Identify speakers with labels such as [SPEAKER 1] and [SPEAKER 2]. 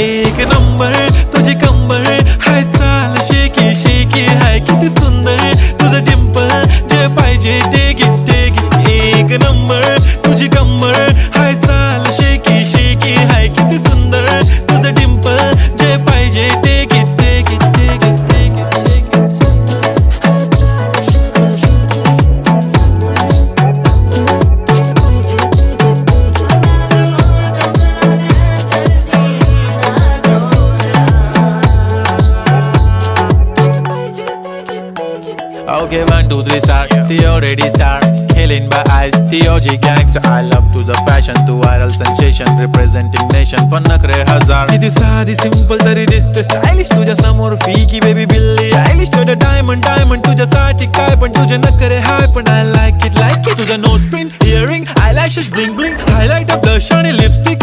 [SPEAKER 1] एक नंबर तुझी कंबर हाय चाल शेकी शेकी हाय किती सुंदर तुझं डिंपल जे पाहिजे ते घे एक नंबर तुझी कंबर हाय चाल शेकी शेकी हाय किती सुंदर तुझं डिंपल जे पाहिजे ते घे Okay, 1, 2, 3 start. The already start. Killing by eyes. The OG gangster. I love to the passion, to viral sensation, representing nation. पण नखरे हजार. किती साधी simple तरी दिसते stylish. तुझ्या समोर फीकी baby बिल्ली आयलिश. तुझं diamond तुझ्यासाठी काय पण तुझे नखरे हाय पण I like it. तुझं nose pin, earring, eyelashes bling bling, highlight, blush आणि lipstick.